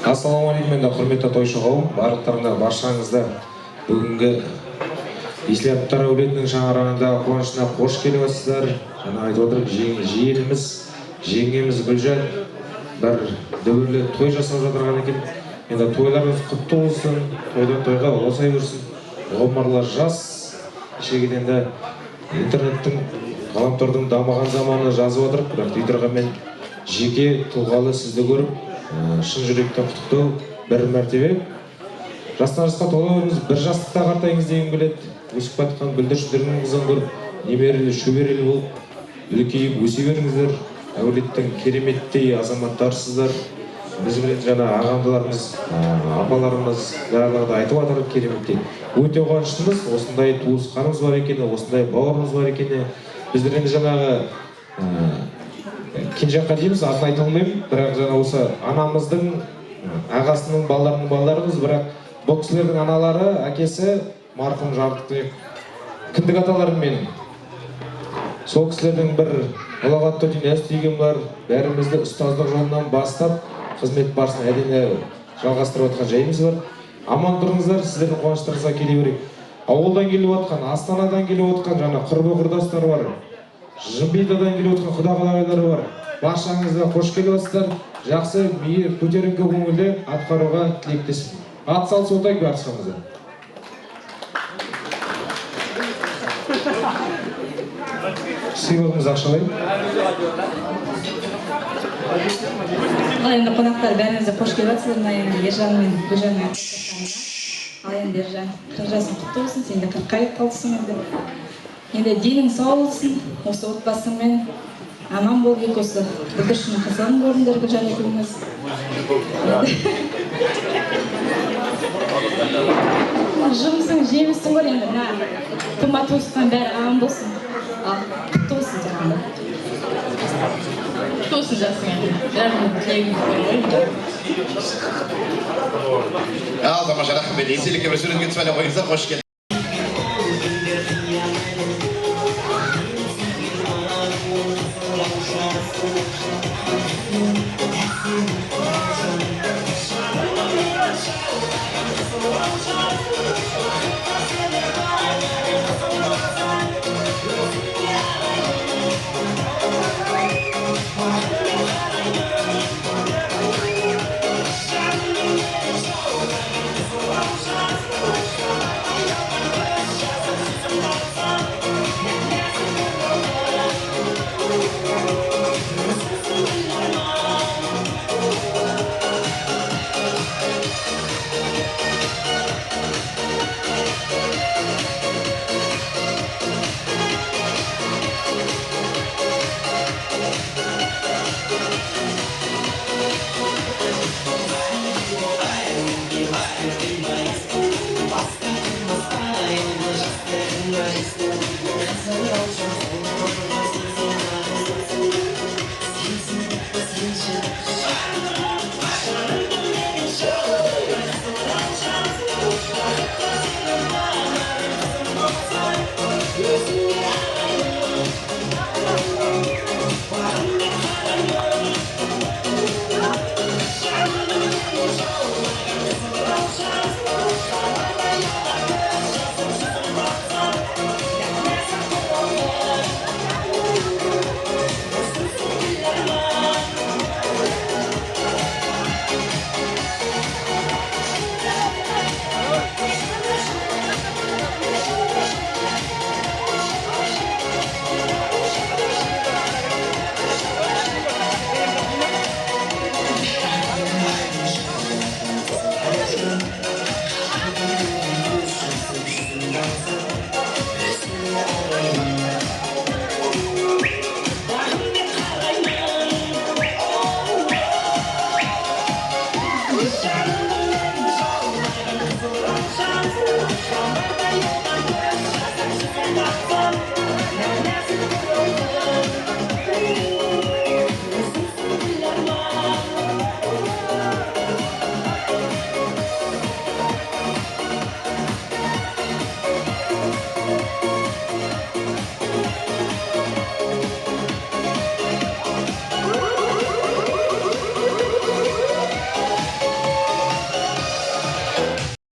Ассалаумағалейкум, енді құрметті тойшы қауым, барлықтарына баршаңызды бүгінгі Ислямовтар әулетінің шаңырағында қуанышына қош келіп жатсыздар. Жаңа айтып отырып, жиеніміз, жеңгеміз Гүлжан бір дүбірлі той жасап жатырған екен. Енді тойларыңыз құтты болсын, тойдан тойға осай көрсін. Ғұмырлар жас, шегін енді интернеттің, ғаламтордың дамыған заманы жазып отырып, бірақ дейтірға мен жеке тұлғалы сізді көріп, шын жүректен құттықтау бір мәртебе. Жастан жасқа тола беріңіз, бір жастықта қартайыңыз деген келеді. Өсіп батқан бүлдіршіндердің қызын көріп, немерелі, шөберелі болып, үлкейіп өсе беріңіздер. Әулеттің кереметтей азаматтарсыздар. біз білетін жаңа ағамдыларымыз, апаларымыз барлығы да айтып жатыр кереметтей. Өте қуаныштымыз, осындай туысқанымыз бар екені, осындай бауырымыз бар екені. Біздер енді жаңағы Кенжеққа дейміз, атын айта алмаймын, бірақ жаңа осы анамыздың, ағасының балаларының балаларымыз, бірақ бұл кісілердің аналары, әкесі марқұм Жарықтық кіндік аталарым менің. Сол кісілердің бір ұлағатты дүниесі деген бар, бәрімізді ұстаздық жолынан бастап, қызмет барысын әдене жалғастырып отқан жайымыз бар. Аман тұрыңыздар, сіздердің қуаныштарыңызға келе берейік. Ауылдан келіп отқан, Астанадан келіп отқан жаңа құрбы-құрдастар бар. Жымбидадан келіп отқан құда-құдағайлар бар. Баршаңызға қош келіпсіздер. Жақсы, көтеріңкі көңілді атқаруға тілектеспін. Ат салыс отайық баршамызға. Сыйлығымыз ақшалай. Енді қонақтар бәріңізді қош келіпсіздер. Мына енді Ержан мен Гүлжанның ал енді Ержан 40 жасың құтты болсын, сен де 40-қа келіп қалдысың енді. Енді денің сау болсын, осы отбасыңмен аман болып осы бүлдіршіннің қызығын көріңдер Гүлжан екеуміз. Жұмысың жемісің ғой енді, мына тума туысқан бәрі аман болсын. Ал құтты болсын жаңағыда. Құтты болсын жасың енді. Бәрінің тілегін көріп. Ал тамаша рахмет. Еселікке бір суретке түсіп әлі қойыңыздар, қош келдіңіз.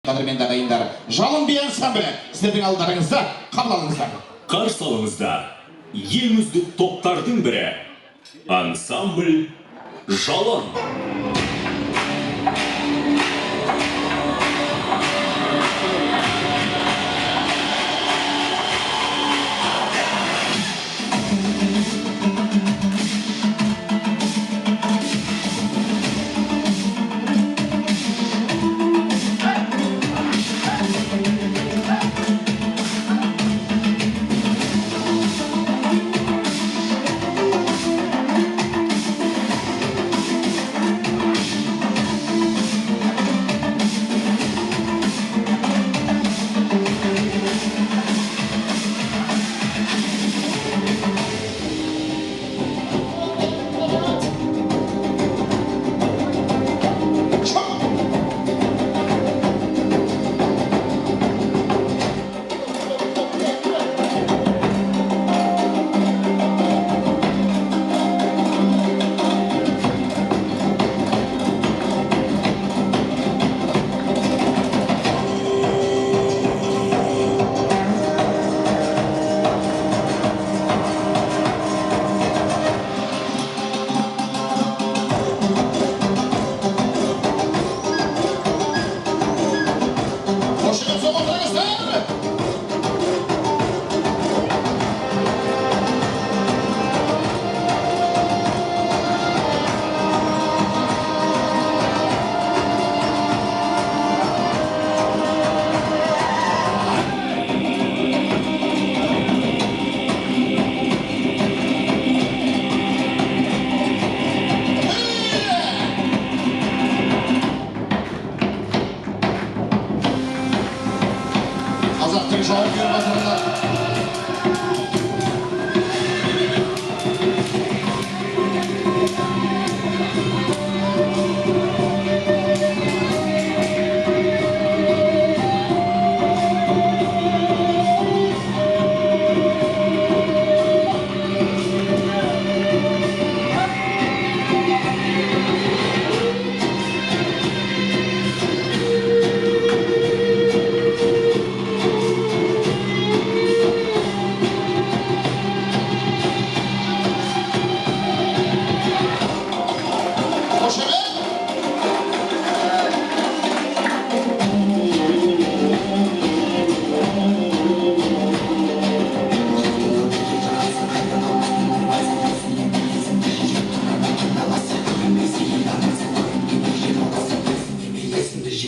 Қадірменді ағайындар, жалын би ансамблі сіздердің алдарыңызда қабыл алыңыздар. Қарсы алыңыздар, ең үздік топтардың бірі ансамбль жалын.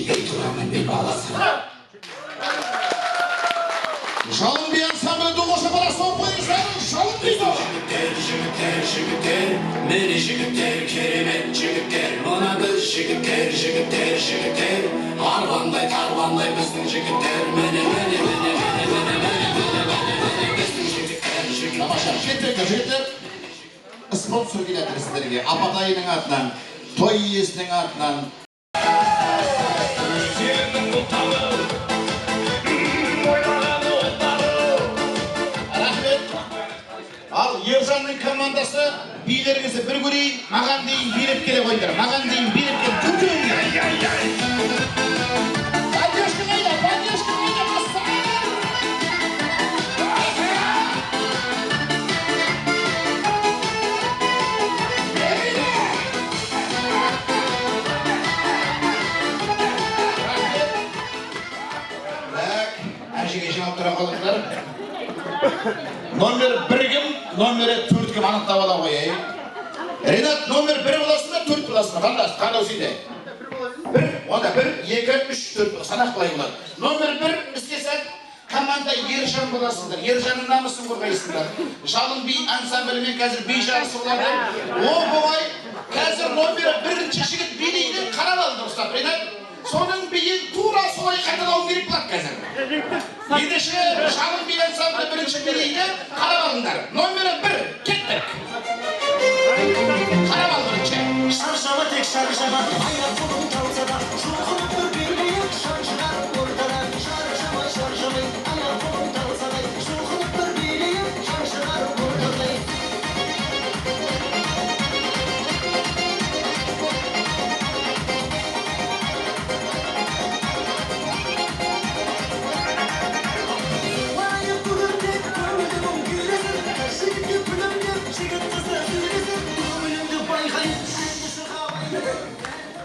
билей тұрамын бей баласы. Жалын би ансамблі доғышы баласы болып қойыңыздар, жалын дейді. Жігіттер, міне жігіттер, керемет жігіттер, мына біз жігіттер, арбандай тарбандай біздің жігіттер, міне біздің жігіттер. Тамаша, жігіттер, спонсор келеді сіздерге, Апатайының атынан, той иесінің атынан. Ал Ержанның командасы билеріңізді бір көрейін, маған дейін билеп келе қойдыр. Маған дейін билеп келе күркеуіңдер. Поддержка қайда, бастар! Әжеге жинап тұра қалыңдар. Номер 1 кім, номер 4 кім анықтап ала қояйын. Ренат, номер 1 боласың ба, 4 боласың ба? Қандай сенде? 1, онда 1, 2, 3, 4 санақ былай болады. Номер 1 істесек, команда Ержан боласыңдар. Ержанның намысын қорғайсыңдар. Жалын би ансамблімен қазір би жарысы болады. Оп-оңай, қазір номер 1-ші жігіт билейді, қарап алды ұстап. Ренат, соның биін тура солай қайталау керек болады қазір. Ендеше жалын би ансамблі 1-ші билейді, қарап алыңдар. Номер 1, кеттік. Қарап ал 1-ші. Шаршама тек шаршама, аяқ қолын талса да, шоқынып бір билейік, шаншыған ортада. Шаршамай, аяқ қолын талса да, шоқынып бір билейік, шаншыған ортада.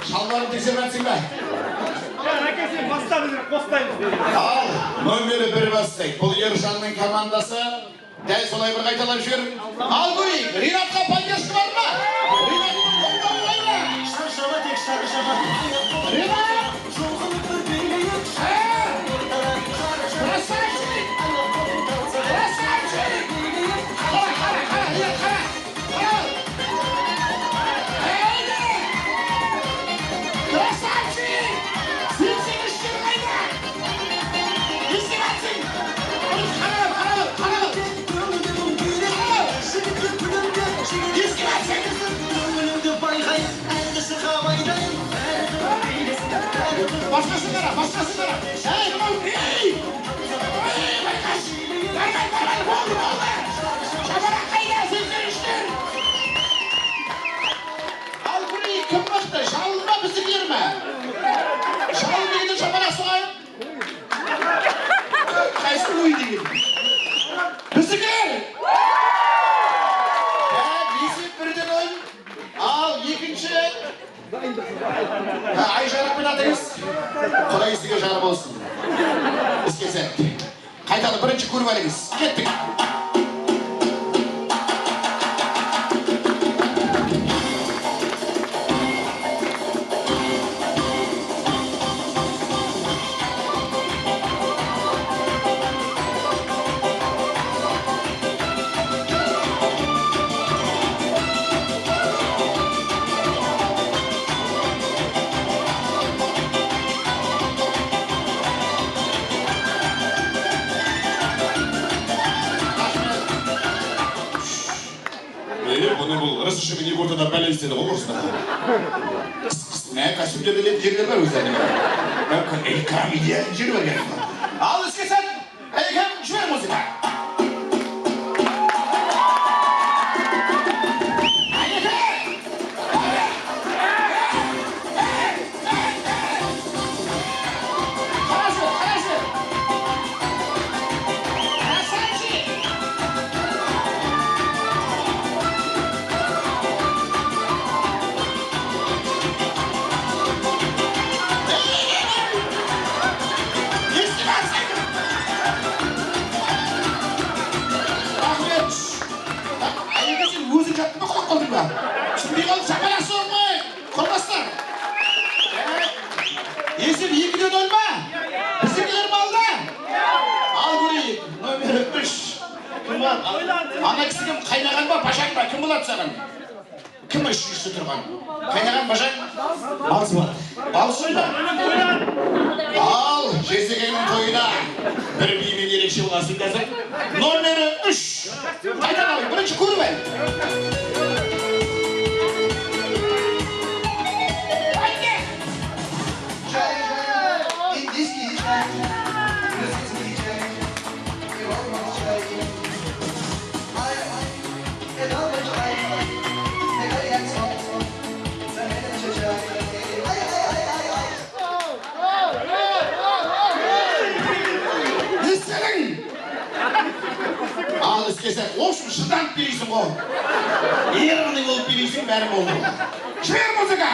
Шалбарым тексермәтсің бе? Әке сен бастады, қостаймыз. Ал, номері 1 бастайды. Бұл Ержанның командасы. Дәл солай бір қайталап жүр. Ал көрейік, Ринатқа поддержка бар ма? Ринаттың қолдауы бар ма? Шаршама тек шаршама, аяқ қолын Ринат! шоқынып бір билейік, шаншыған ортада. Красавчик! Аяқ қолын талса да, Красавчик! Қара, Ринат, қара! Красавчик! Сенсің ішкен қайда? Естіп атсың? Қарап! Естіп атсың? Көңілімді байқай, әндісі қабайдай. Басқасын қара! Әй, байқаш! Байқай, болды! Шабарақ қайда, сенсің ішкен? Ал көрейік, кім мықты? Жалын ба, біздігер ме? Жалын дегенде шабарақ соғайын? Қайсы ой деген? Біздігер! Есеп бірден ойын. Ал екінші. Айжарықпен атыңыз. Құдай сізге жар болсын. Іске сәт. Қайталы бірінші көріп әліңіз. Кеттік. Бұны бұл ұрыс үшімен екі ортада бәле істеді ғой ұрысына. Қыс-қысына кәсіпке білетін жерлер бар өздеріне. Элькам идеалын жері бар керек. Ал іске сәт, Элькам жібер музыка. Есім 2-0 ма? Біздікілер малда? Ал көрейік. Номері 3. Кім бар? Ана кісі кім? Қайнаған ба, башақ ба? Кім болады саған? Кім үшінші тұрған? Қайнаған башақ? Балсы бар. Балсы ба? Ал, жезекеңнің тойына бір бимен ерекше боласың қазір. Номері 3. Қайдан алайын? Бірінші көріп әл. Ал істесең, общем, шыданып берейсің ғой. Ерғының болып берейсің, бәрі болды. Жібер музыка!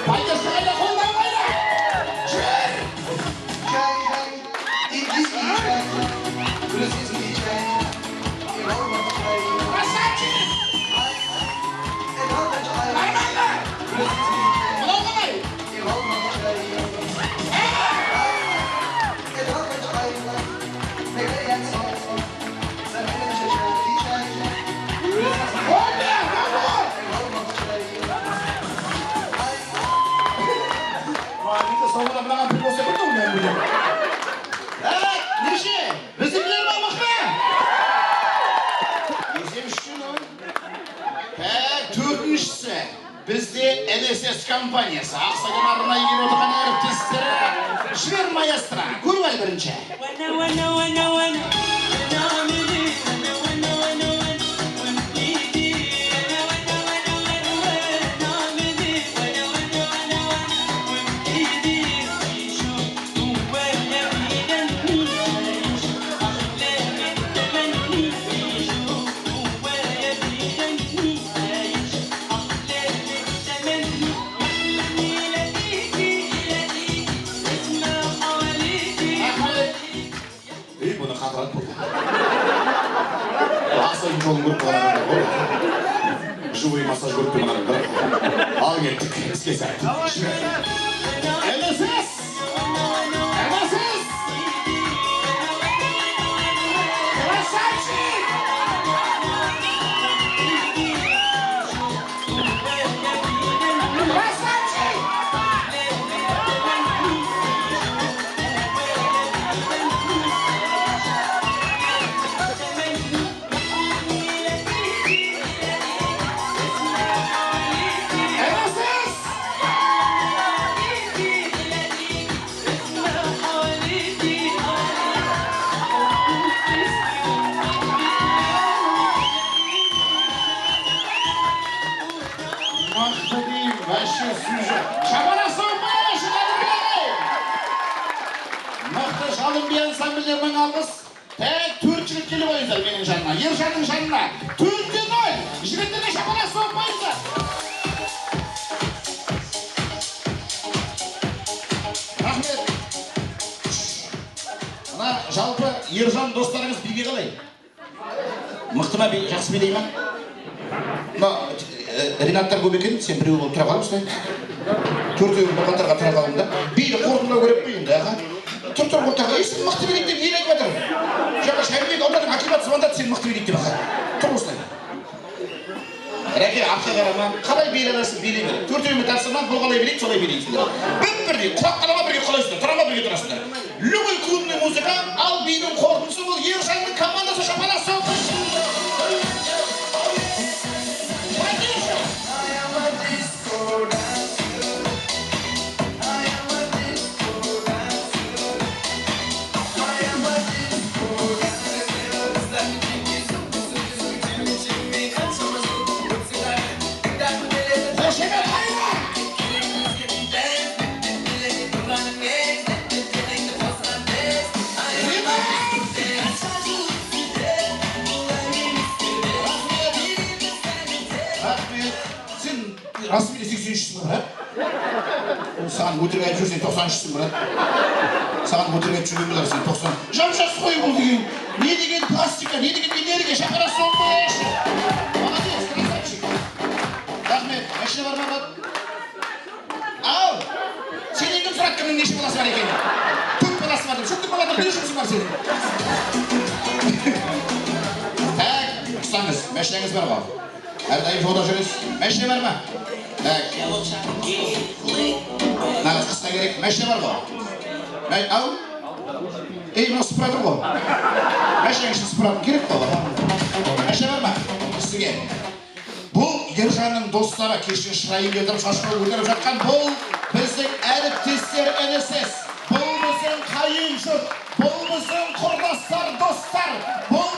Пайдасы қайда, қолдан қайда! Жібер! Красавчик! Нормально! Мынау қалай? Соңында мынаған бір болса бір тұр мен бұйым. Неше? Біздікілер ма мықты? Есем үшін ой. Төртіншісі. Бізде НСС компаниясы. Ақсадан арнайы келіп отырған әріптестері. Жібер маэстро. Көріп әл бірінші. Ақсайын жолын көріп қалағанда ғой. Живой массаж көріп қалағанда. Ал кеттік, іске сәт. НСС! НСС! Красавчик! Красавчик! Мықты жалын би ансамбльдерінің алғыс. Тәк 4 жігіт келіп ойындар менің жанына. Ержанның жанына 4-0. Жігіттерге шапалақ соғып қойыңдар. Рахмет. Мына жалпы Ержан достарыңыз биге қалай? Мықты ма би, жақсы билей ма? Ринаттар көп екен, сен біреу болып тұра қалып, төртеуін бұқандарға тұра қалым да. Биді қорытындау керек пе енді, аға? Тұр ортаға, ешін мықты билейді деп ел айтып жатыр. Жаңа Шайбек ауданы акимат звондады, сен мықты билейді деп, аға. Тұр осылай. Рәке, ақша қарама, қалай билей аласың, билей бер. Төртеуіме тапсырма, бұл қалай билейді, солай билейсіңдер. Бір-бірдей, құлақ қалама бірге қалайсыңдар, тұрама бірге тұрасыңдар. Любой клубный музыка, ал бидің қорытындысы бұл Ержанның командасы шапалақ соғып. Расымен 83-сің ба? Саған өтірік айтып жүрсен 93-сің ба? Саған өтірік айтып жүрген болар сен 90. Жап-жас қой бұл деген. Не деген пластика, не деген энергия, шақырасы соңғы. Молодец, красавчик. Рахмет, Мәшіне бар ма? Ау! Сенен кім сұрады кімнің неше баласы бар екенін? Төрт баласы бар деп. Шөктің баладар не жұмысы бар сенің? Так, ұқсаңыз, мәшінеңіз бар ма? Әрдайым жолда жүресіз. Мәшіне бар ма? Так. Нағыз қысқа керек. Мәшіне бар ма? Ау! Ей, мынау сыпыратыр ғой. Мәшінең үшін сыпыратың керек қой. Мәшіне бар ма? Сізге. Бұл Ержанның достары кешін шырайын келдіріп шашқы өндіріп жатқан бұл біздің әріптестер інісіз. Бұл біздің қайын жұрт. Бұл біздің құрдастар, достар. Бұл